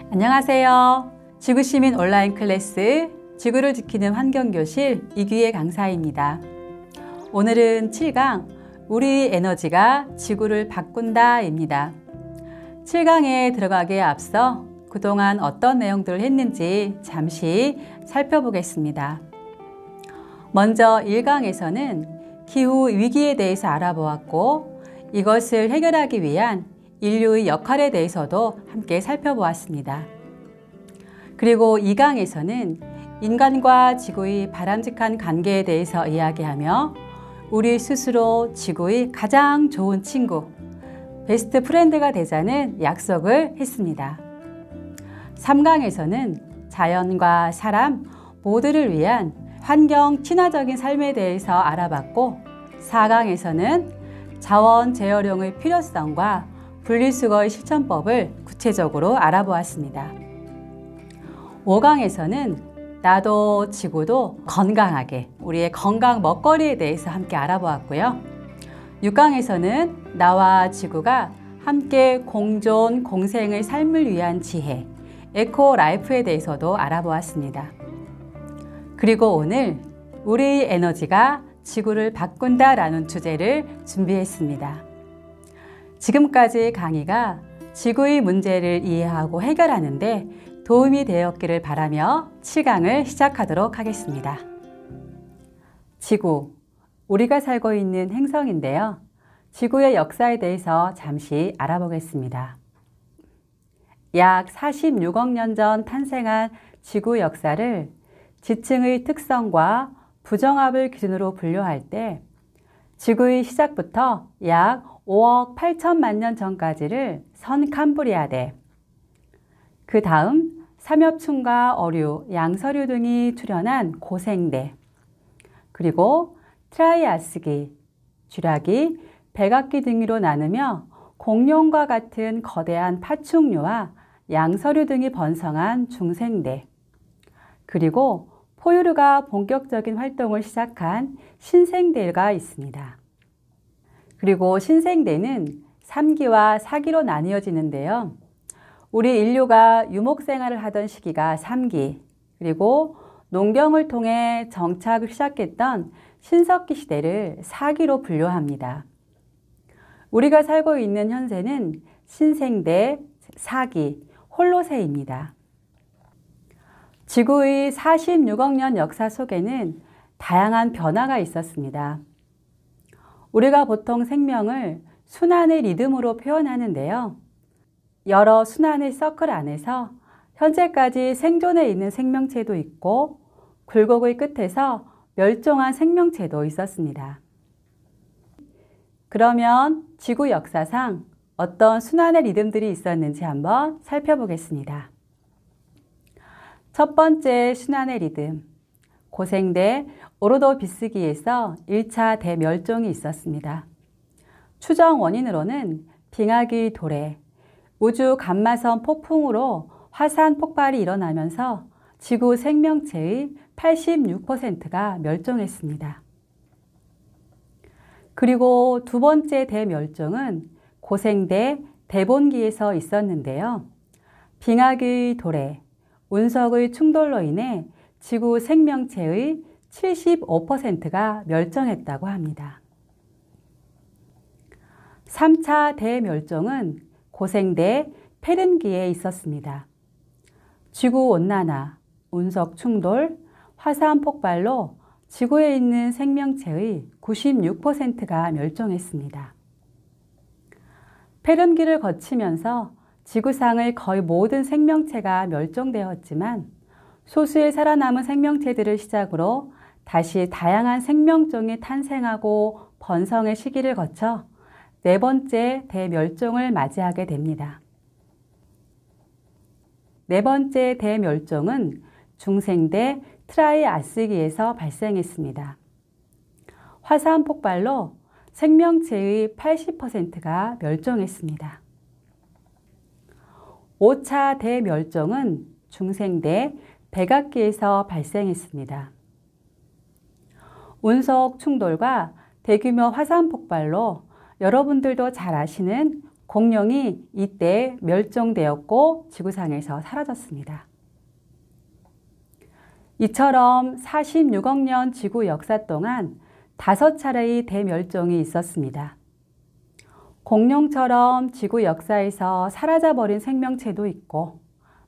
안녕하세요. 지구시민 온라인 클래스 지구를 지키는 환경교실 이규혜 강사입니다. 오늘은 7강 우리 에너지가 지구를 바꾼다 입니다. 7강에 들어가기에 앞서 그동안 어떤 내용들을 했는지 잠시 살펴보겠습니다. 먼저 1강에서는 기후 위기에 대해서 알아보았고 이것을 해결하기 위한 인류의 역할에 대해서도 함께 살펴보았습니다. 그리고 2강에서는 인간과 지구의 바람직한 관계에 대해서 이야기하며 우리 스스로 지구의 가장 좋은 친구, 베스트 프렌드가 되자는 약속을 했습니다. 3강에서는 자연과 사람 모두를 위한 환경 친화적인 삶에 대해서 알아봤고 4강에서는 자원 재활용의 필요성과 분리수거의 실천법을 구체적으로 알아보았습니다. 5강에서는 나도 지구도 건강하게 우리의 건강 먹거리에 대해서 함께 알아보았고요. 6강에서는 나와 지구가 함께 공존, 공생의 삶을 위한 지혜, 에코라이프에 대해서도 알아보았습니다. 그리고 오늘 우리의 에너지가 지구를 바꾼다라는 주제를 준비했습니다. 지금까지 강의가 지구의 문제를 이해하고 해결하는 데 도움이 되었기를 바라며 7강을 시작하도록 하겠습니다. 지구, 우리가 살고 있는 행성인데요. 지구의 역사에 대해서 잠시 알아보겠습니다. 약 46억 년 전 탄생한 지구 역사를 지층의 특성과 부정합을 기준으로 분류할 때 지구의 시작부터 약 5억 8천만 년 전까지를 선캄브리아대, 그 다음 삼엽충과 어류, 양서류 등이 출현한 고생대, 그리고 트라이아스기, 쥐라기, 백악기 등으로 나누며 공룡과 같은 거대한 파충류와 양서류 등이 번성한 중생대, 그리고 포유류가 본격적인 활동을 시작한 신생대가 있습니다. 그리고 신생대는 3기와 4기로 나뉘어지는데요. 우리 인류가 유목생활을 하던 시기가 3기, 그리고 농경을 통해 정착을 시작했던 신석기 시대를 4기로 분류합니다. 우리가 살고 있는 현세는 신생대 4기, 홀로세입니다. 지구의 46억 년 역사 속에는 다양한 변화가 있었습니다. 우리가 보통 생명을 순환의 리듬으로 표현하는데요. 여러 순환의 서클 안에서 현재까지 생존해 있는 생명체도 있고 굴곡의 끝에서 멸종한 생명체도 있었습니다. 그러면 지구 역사상 어떤 순환의 리듬들이 있었는지 한번 살펴보겠습니다. 첫 번째 순환의 리듬, 고생대 오르도비스기에서 1차 대멸종이 있었습니다. 추정 원인으로는 빙하기 도래, 우주 감마선 폭풍으로 화산 폭발이 일어나면서 지구 생명체의 86%가 멸종했습니다. 그리고 두 번째 대멸종은 고생대 대본기에서 있었는데요. 빙하기 도래, 운석의 충돌로 인해 지구 생명체의 75%가 멸종했다고 합니다. 3차 대멸종은 고생대 페른기에 있었습니다. 지구온난화, 운석 충돌, 화산 폭발로 지구에 있는 생명체의 96%가 멸종했습니다. 페른기를 거치면서 지구상의 거의 모든 생명체가 멸종되었지만 소수의 살아남은 생명체들을 시작으로 다시 다양한 생명종이 탄생하고 번성의 시기를 거쳐 네 번째 대멸종을 맞이하게 됩니다. 네 번째 대멸종은 중생대 트라이아스기에서 발생했습니다. 화산 폭발로 생명체의 80%가 멸종했습니다. 5차 대멸종은 중생대 백악기에서 발생했습니다. 운석 충돌과 대규모 화산 폭발로 여러분들도 잘 아시는 공룡이 이때 멸종되었고 지구상에서 사라졌습니다. 이처럼 46억 년 지구 역사 동안 5차례의 대멸종이 있었습니다. 공룡처럼 지구 역사에서 사라져버린 생명체도 있고,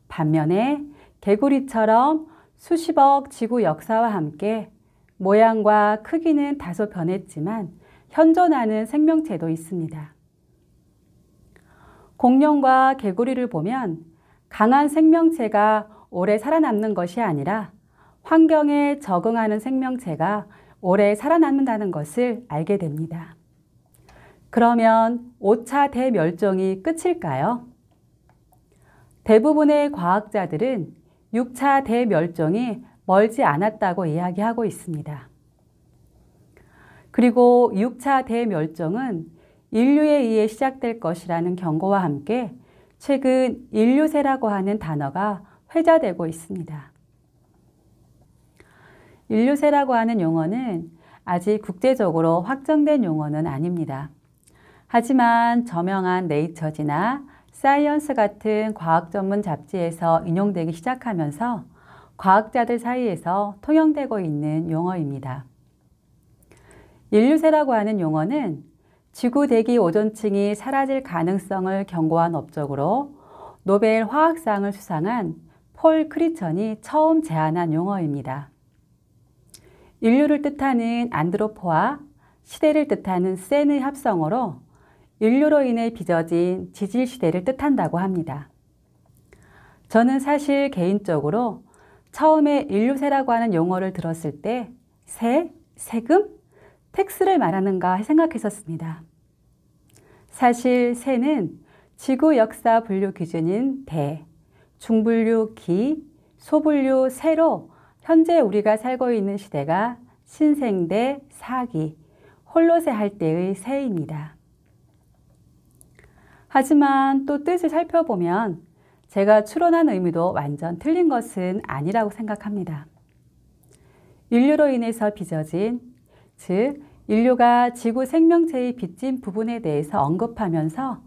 반면에 개구리처럼 수십억 지구 역사와 함께 모양과 크기는 다소 변했지만 현존하는 생명체도 있습니다. 공룡과 개구리를 보면 강한 생명체가 오래 살아남는 것이 아니라 환경에 적응하는 생명체가 오래 살아남는다는 것을 알게 됩니다. 그러면 5차 대멸종이 끝일까요? 대부분의 과학자들은 6차 대멸종이 멀지 않았다고 이야기하고 있습니다. 그리고 6차 대멸종은 인류에 의해 시작될 것이라는 경고와 함께 최근 인류세라고 하는 단어가 회자되고 있습니다. 인류세라고 하는 용어는 아직 국제적으로 확정된 용어는 아닙니다. 하지만 저명한 네이처지나 사이언스 같은 과학 전문 잡지에서 인용되기 시작하면서 과학자들 사이에서 통용되고 있는 용어입니다. 인류세라고 하는 용어는 지구 대기 오존층이 사라질 가능성을 경고한 업적으로 노벨 화학상을 수상한 폴 크리천이 처음 제안한 용어입니다. 인류를 뜻하는 안드로포와 시대를 뜻하는 센의 합성어로 인류로 인해 빚어진 지질시대를 뜻한다고 합니다. 저는 사실 개인적으로 처음에 인류세라고 하는 용어를 들었을 때 세? 세금? 텍스를 말하는가 생각했었습니다. 사실 세는 지구 역사 분류 기준인 대, 중분류 기, 소분류 세로 현재 우리가 살고 있는 시대가 신생대, 사기, 홀로세 할 때의 세입니다. 하지만 또 뜻을 살펴보면 제가 추론한 의미도 완전 틀린 것은 아니라고 생각합니다. 인류로 인해서 빚어진, 즉 인류가 지구 생명체의 빚진 부분에 대해서 언급하면서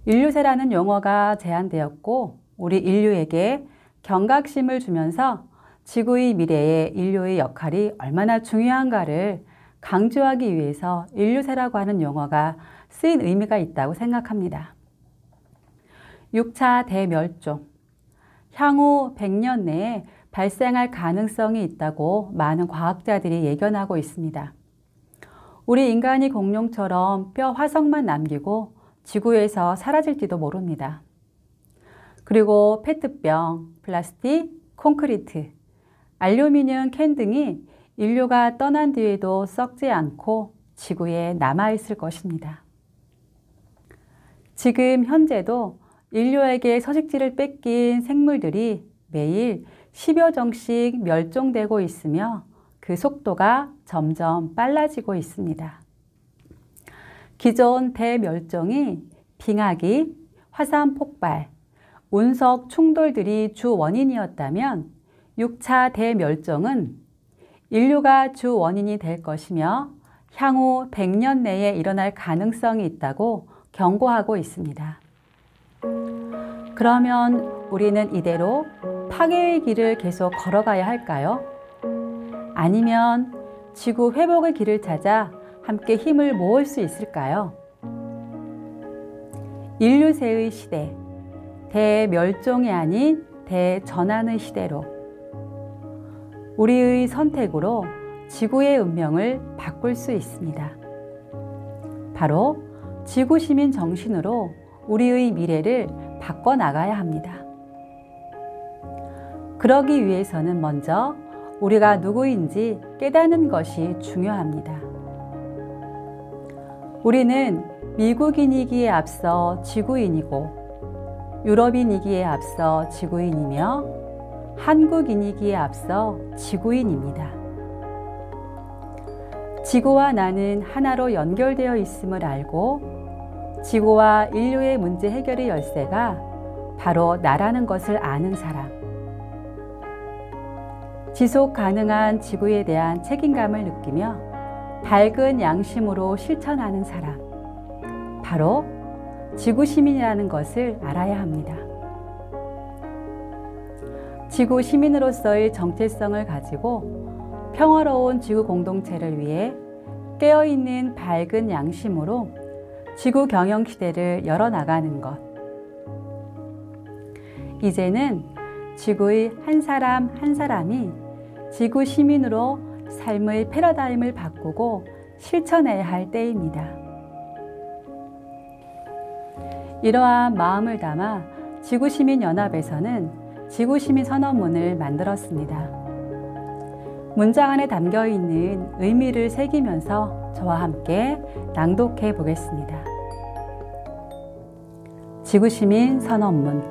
인류세라는 용어가 제안되었고 우리 인류에게 경각심을 주면서 지구의 미래에 인류의 역할이 얼마나 중요한가를 강조하기 위해서 인류세라고 하는 용어가 쓰인 의미가 있다고 생각합니다. 6차 대멸종, 향후 100년 내에 발생할 가능성이 있다고 많은 과학자들이 예견하고 있습니다. 우리 인간이 공룡처럼 뼈 화석만 남기고 지구에서 사라질지도 모릅니다. 그리고 페트병, 플라스틱, 콘크리트, 알루미늄 캔 등이 인류가 떠난 뒤에도 썩지 않고 지구에 남아있을 것입니다. 지금 현재도 인류에게 서식지를 뺏긴 생물들이 매일 10여 종씩 멸종되고 있으며 그 속도가 점점 빨라지고 있습니다. 기존 대멸종이 빙하기, 화산 폭발, 운석 충돌들이 주 원인이었다면 6차 대멸종은 인류가 주 원인이 될 것이며 향후 100년 내에 일어날 가능성이 있다고 경고하고 있습니다. 그러면 우리는 이대로 파괴의 길을 계속 걸어가야 할까요? 아니면 지구 회복의 길을 찾아 함께 힘을 모을 수 있을까요? 인류세의 시대, 대멸종이 아닌 대전환의 시대로 우리의 선택으로 지구의 운명을 바꿀 수 있습니다. 바로 지구시민 정신으로 우리의 미래를 바꿔나가야 합니다. 그러기 위해서는 먼저 우리가 누구인지 깨닫는 것이 중요합니다. 우리는 미국인이기에 앞서 지구인이고 유럽인이기에 앞서 지구인이며 한국인이기에 앞서 지구인입니다. 지구와 나는 하나로 연결되어 있음을 알고 지구와 인류의 문제 해결의 열쇠가 바로 나라는 것을 아는 사람. 지속 가능한 지구에 대한 책임감을 느끼며 밝은 양심으로 실천하는 사람, 바로 지구 시민이라는 것을 알아야 합니다. 지구 시민으로서의 정체성을 가지고 평화로운 지구 공동체를 위해 깨어있는 밝은 양심으로 지구 경영 시대를 열어나가는 것. 이제는 지구의 한 사람 한 사람이 지구 시민으로 삶의 패러다임을 바꾸고 실천해야 할 때입니다. 이러한 마음을 담아 지구시민연합에서는 지구시민선언문을 만들었습니다. 문장 안에 담겨 있는 의미를 새기면서 저와 함께 낭독해 보겠습니다. 지구시민 선언문.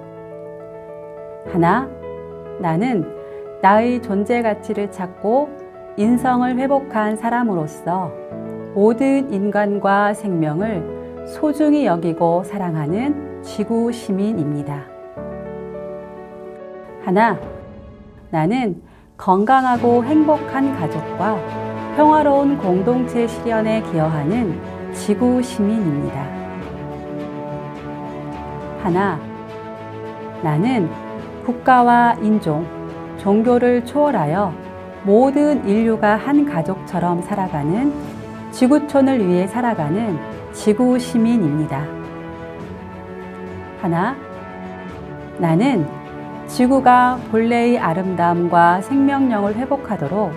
하나, 나는 나의 존재 가치를 찾고 인성을 회복한 사람으로서 모든 인간과 생명을 소중히 여기고 사랑하는 지구 시민입니다. 하나, 나는 건강하고 행복한 가족과 평화로운 공동체 실현에 기여하는 지구 시민입니다. 하나, 나는 국가와 인종, 종교를 초월하여 모든 인류가 한 가족처럼 살아가는 지구촌을 위해 살아가는 지구 시민입니다. 하나, 나는 지구가 본래의 아름다움과 생명력을 회복하도록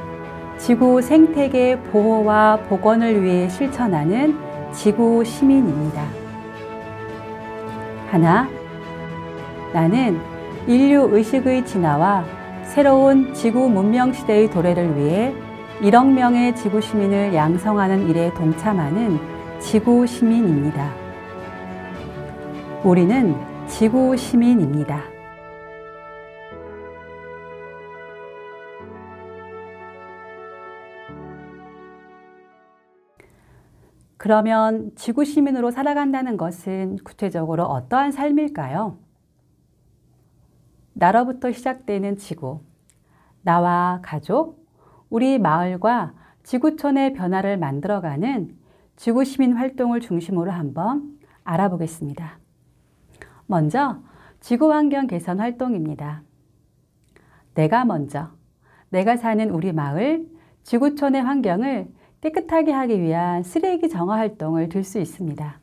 지구 생태계 보호와 복원을 위해 실천하는 지구 시민입니다. 하나, 나는 인류 의식의 진화와 새로운 지구 문명 시대의 도래를 위해 1억 명의 지구 시민을 양성하는 일에 동참하는 지구 시민입니다. 우리는 지구 시민입니다. 그러면 지구 시민으로 살아간다는 것은 구체적으로 어떠한 삶일까요? 나로부터 시작되는 지구, 나와 가족, 우리 마을과 지구촌의 변화를 만들어가는 지구 시민 활동을 중심으로 한번 알아보겠습니다. 먼저 지구 환경 개선 활동입니다. 내가 먼저, 내가 사는 우리 마을, 지구촌의 환경을 깨끗하게 하기 위한 쓰레기 정화 활동을 들 수 있습니다.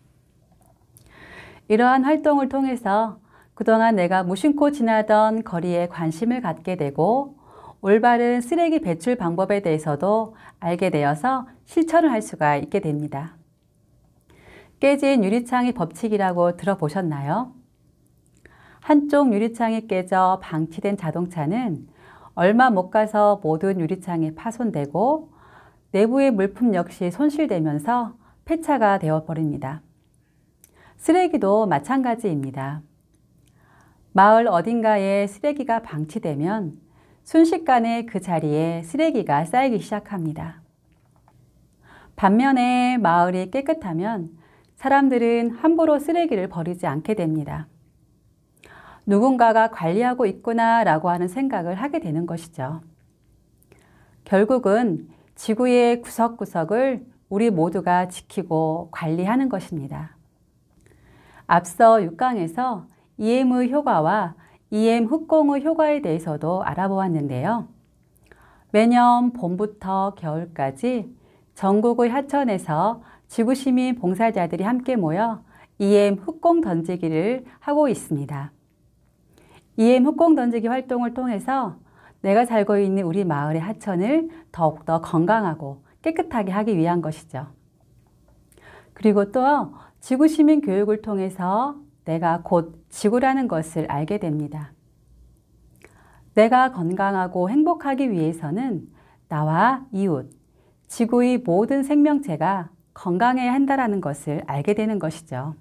이러한 활동을 통해서 그동안 내가 무심코 지나던 거리에 관심을 갖게 되고 올바른 쓰레기 배출 방법에 대해서도 알게 되어서 실천을 할 수가 있게 됩니다. 깨진 유리창의 법칙이라고 들어보셨나요? 한쪽 유리창이 깨져 방치된 자동차는 얼마 못 가서 모든 유리창이 파손되고 내부의 물품 역시 손실되면서 폐차가 되어버립니다. 쓰레기도 마찬가지입니다. 마을 어딘가에 쓰레기가 방치되면 순식간에 그 자리에 쓰레기가 쌓이기 시작합니다. 반면에 마을이 깨끗하면 사람들은 함부로 쓰레기를 버리지 않게 됩니다. 누군가가 관리하고 있구나 라고 하는 생각을 하게 되는 것이죠. 결국은 지구의 구석구석을 우리 모두가 지키고 관리하는 것입니다. 앞서 6강에서 EM의 효과와 EM 흑공의 효과에 대해서도 알아보았는데요. 매년 봄부터 겨울까지 전국의 하천에서 지구시민 봉사자들이 함께 모여 EM 흑공 던지기를 하고 있습니다. EM 흑공 던지기 활동을 통해서 내가 살고 있는 우리 마을의 하천을 더욱더 건강하고 깨끗하게 하기 위한 것이죠. 그리고 또 지구시민 교육을 통해서 내가 곧 지구라는 것을 알게 됩니다. 내가 건강하고 행복하기 위해서는 나와 이웃, 지구의 모든 생명체가 건강해야 한다는 것을 알게 되는 것이죠.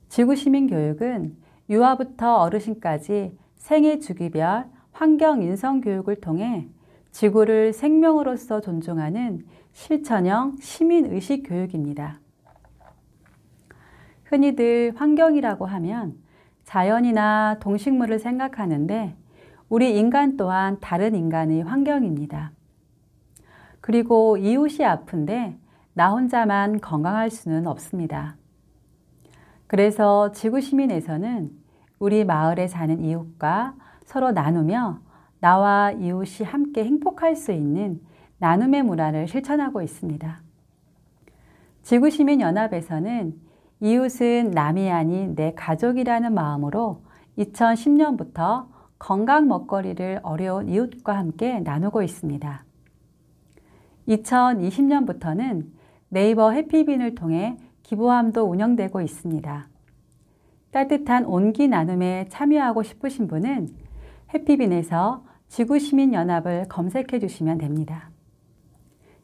지구시민 교육은 유아부터 어르신까지 생애 주기별 환경 인성 교육을 통해 지구를 생명으로서 존중하는 실천형 시민의식 교육입니다. 흔히들 환경이라고 하면 자연이나 동식물을 생각하는데 우리 인간 또한 다른 인간의 환경입니다. 그리고 이웃이 아픈데 나 혼자만 건강할 수는 없습니다. 그래서 지구시민에서는 우리 마을에 사는 이웃과 서로 나누며 나와 이웃이 함께 행복할 수 있는 나눔의 문화를 실천하고 있습니다. 지구시민연합에서는 이웃은 남이 아닌 내 가족이라는 마음으로 2010년부터 건강 먹거리를 어려운 이웃과 함께 나누고 있습니다. 2020년부터는 네이버 해피빈을 통해 기부함도 운영되고 있습니다. 따뜻한 온기 나눔에 참여하고 싶으신 분은 해피빈에서 지구시민연합을 검색해 주시면 됩니다.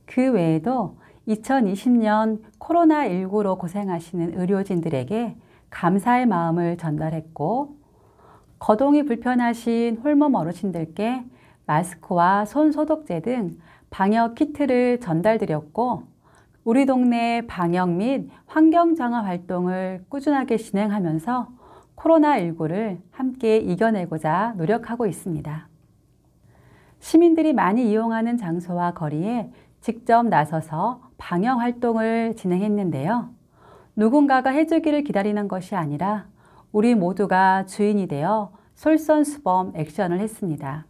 그 외에도 2020년 코로나19로 고생하시는 의료진들에게 감사의 마음을 전달했고, 거동이 불편하신 홀몸 어르신들께 마스크와 손 소독제 등 방역 키트를 전달드렸고, 우리 동네 방역 및 환경 정화 활동을 꾸준하게 진행하면서 코로나19를 함께 이겨내고자 노력하고 있습니다. 시민들이 많이 이용하는 장소와 거리에 직접 나서서 방역 활동을 진행했는데요. 누군가가 해주기를 기다리는 것이 아니라 우리 모두가 주인이 되어 솔선수범 액션을 했습니다.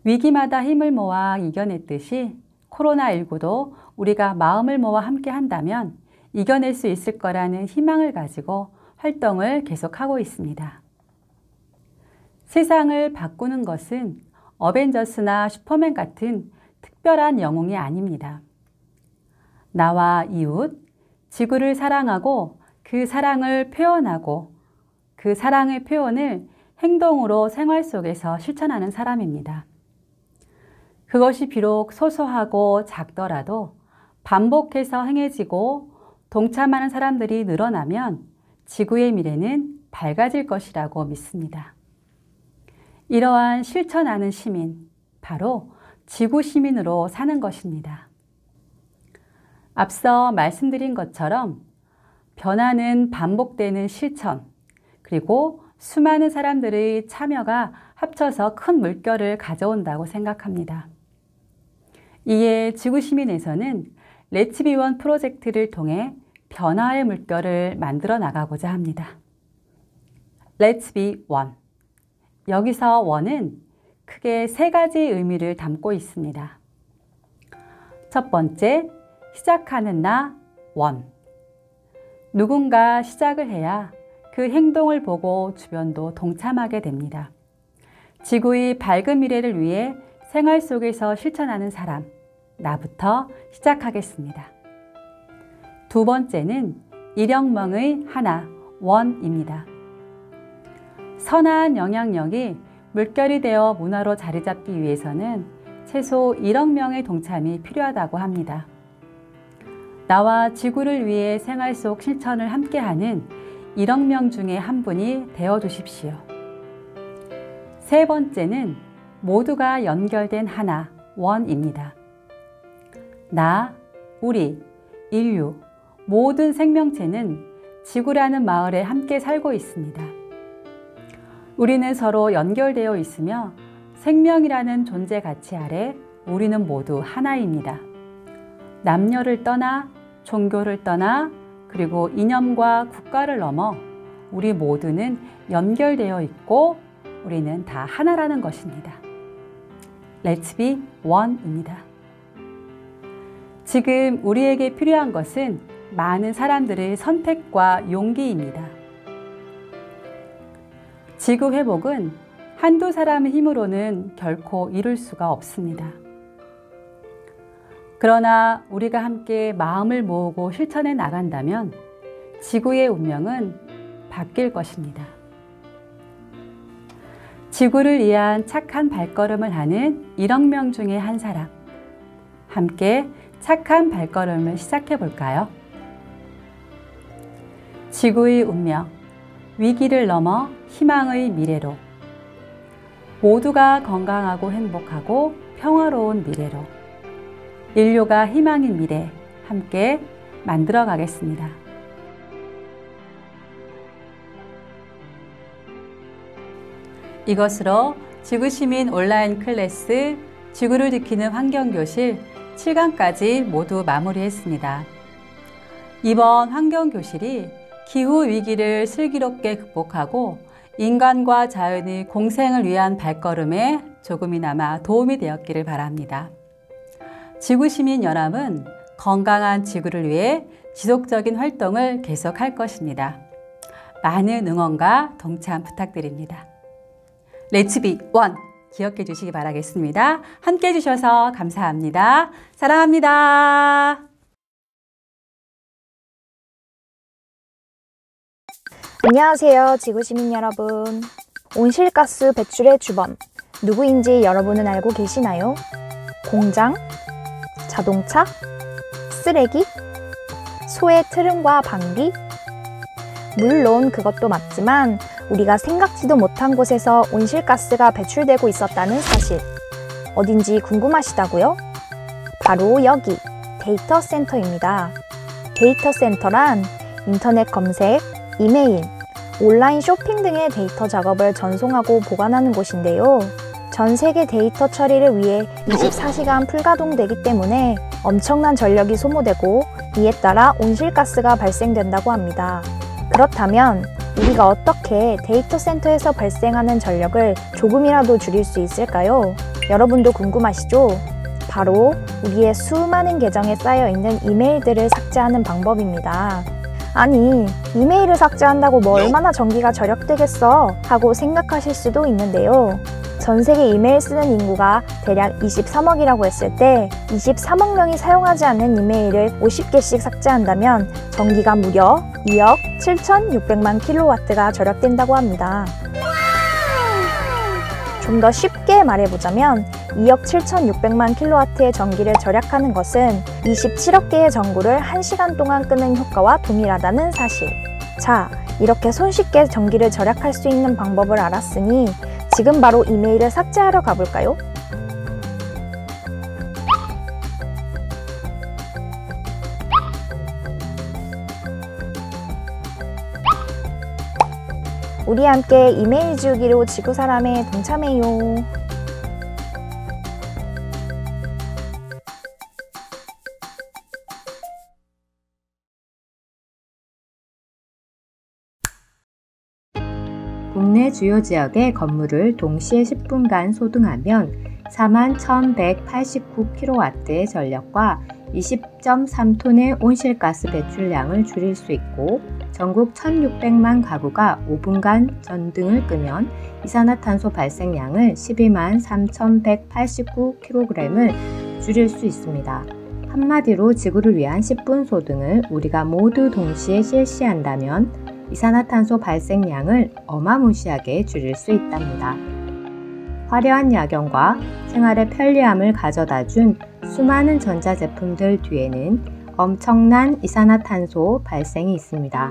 위기마다 힘을 모아 이겨냈듯이 코로나19도 우리가 마음을 모아 함께 한다면 이겨낼 수 있을 거라는 희망을 가지고 활동을 계속하고 있습니다. 세상을 바꾸는 것은 어벤져스나 슈퍼맨 같은 특별한 영웅이 아닙니다. 나와 이웃, 지구를 사랑하고 그 사랑을 표현하고 그 사랑의 표현을 행동으로 생활 속에서 실천하는 사람입니다. 그것이 비록 소소하고 작더라도 반복해서 행해지고 동참하는 사람들이 늘어나면 지구의 미래는 밝아질 것이라고 믿습니다. 이러한 실천하는 시민, 바로 지구 시민으로 사는 것입니다. 앞서 말씀드린 것처럼 변화는 반복되는 실천, 그리고 수많은 사람들의 참여가 합쳐서 큰 물결을 가져온다고 생각합니다. 이에 지구시민에서는 Let's Be One 프로젝트를 통해 변화의 물결을 만들어 나가고자 합니다. Let's Be One. 여기서 one은 크게 세 가지 의미를 담고 있습니다. 첫 번째, 시작하는 나, one. 누군가 시작을 해야 그 행동을 보고 주변도 동참하게 됩니다. 지구의 밝은 미래를 위해 생활 속에서 실천하는 사람, 나부터 시작하겠습니다. 두 번째는 일억명의 하나, one입니다. 선한 영향력이 물결이 되어 문화로 자리 잡기 위해서는 최소 1억 명의 동참이 필요하다고 합니다. 나와 지구를 위해 생활 속 실천을 함께하는 1억 명 중에 한 분이 되어 주십시오. 세 번째는 모두가 연결된 하나, one입니다. 나, 우리, 인류, 모든 생명체는 지구라는 마을에 함께 살고 있습니다. 우리는 서로 연결되어 있으며 생명이라는 존재 가치 아래 우리는 모두 하나입니다. 남녀를 떠나, 종교를 떠나, 그리고 이념과 국가를 넘어 우리 모두는 연결되어 있고 우리는 다 하나라는 것입니다. Let's be one입니다. 지금 우리에게 필요한 것은 많은 사람들의 선택과 용기입니다. 지구 회복은 한두 사람의 힘으로는 결코 이룰 수가 없습니다. 그러나 우리가 함께 마음을 모으고 실천해 나간다면 지구의 운명은 바뀔 것입니다. 지구를 위한 착한 발걸음을 하는 1억 명 중에 한 사람, 함께 착한 발걸음을 시작해 볼까요? 지구의 운명, 위기를 넘어 희망의 미래로, 모두가 건강하고 행복하고 평화로운 미래로, 인류가 희망인 미래 함께 만들어 가겠습니다. 이것으로 지구시민 온라인 클래스, 지구를 지키는 환경교실 7강까지 모두 마무리했습니다. 이번 환경교실이 기후위기를 슬기롭게 극복하고 인간과 자연의 공생을 위한 발걸음에 조금이나마 도움이 되었기를 바랍니다. 지구시민연합은 건강한 지구를 위해 지속적인 활동을 계속할 것입니다. 많은 응원과 동참 부탁드립니다. 렛츠비 원! 기억해 주시기 바라겠습니다. 함께 해주셔서 감사합니다. 사랑합니다. 안녕하세요, 지구시민 여러분. 온실가스 배출의 주범, 누구인지 여러분은 알고 계시나요? 공장, 자동차, 쓰레기, 소의 트름과 방귀? 물론 그것도 맞지만 우리가 생각지도 못한 곳에서 온실가스가 배출되고 있었다는 사실, 어딘지 궁금하시다고요? 바로 여기, 데이터 센터입니다. 데이터 센터란 인터넷 검색, 이메일, 온라인 쇼핑 등의 데이터 작업을 전송하고 보관하는 곳인데요. 전 세계 데이터 처리를 위해 24시간 풀가동되기 때문에 엄청난 전력이 소모되고 이에 따라 온실가스가 발생된다고 합니다. 그렇다면 우리가 어떻게 데이터 센터에서 발생하는 전력을 조금이라도 줄일 수 있을까요? 여러분도 궁금하시죠? 바로 우리의 수많은 계정에 쌓여있는 이메일들을 삭제하는 방법입니다. 아니, 이메일을 삭제한다고 뭐 얼마나 전기가 절약되겠어? 하고 생각하실 수도 있는데요. 전 세계 이메일 쓰는 인구가 대략 23억이라고 했을 때 23억 명이 사용하지 않는 이메일을 50개씩 삭제한다면 전기가 무려 2억 7,600만 킬로와트가 절약된다고 합니다. 좀 더 쉽게 말해보자면 2억 7,600만 킬로와트의 전기를 절약하는 것은 27억 개의 전구를 1시간 동안 끄는 효과와 동일하다는 사실. 자, 이렇게 손쉽게 전기를 절약할 수 있는 방법을 알았으니 지금 바로 이메일을 삭제하러 가볼까요? 우리 함께 이메일 지우기로 지구사람에 동참해요. 국내 주요 지역의 건물을 동시에 10분간 소등하면 41,189kW의 전력과 20.3톤의 온실가스 배출량을 줄일 수 있고, 전국 1,600만 가구가 5분간 전등을 끄면 이산화탄소 발생량을 123,189kg을 줄일 수 있습니다. 한마디로 지구를 위한 10분 소등을 우리가 모두 동시에 실시한다면 이산화탄소 발생량을 어마무시하게 줄일 수 있답니다. 화려한 야경과 생활의 편리함을 가져다준 수많은 전자제품들 뒤에는 엄청난 이산화탄소 발생이 있습니다.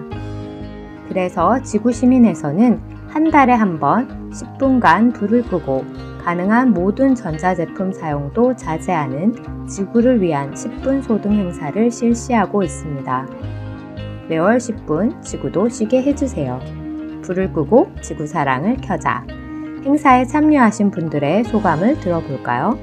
그래서 지구시민에서는 한 달에 한 번 10분간 불을 끄고 가능한 모든 전자제품 사용도 자제하는 지구를 위한 10분 소등 행사를 실시하고 있습니다. 매월 10분 지구도 쉬게 해주세요. 불을 끄고 지구 사랑을 켜자. 행사에 참여하신 분들의 소감을 들어볼까요?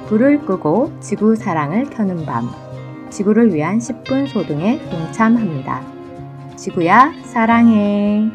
불을 끄고 지구 사랑을 켜는 밤, 지구를 위한 10분 소등에 동참합니다. 지구야 사랑해.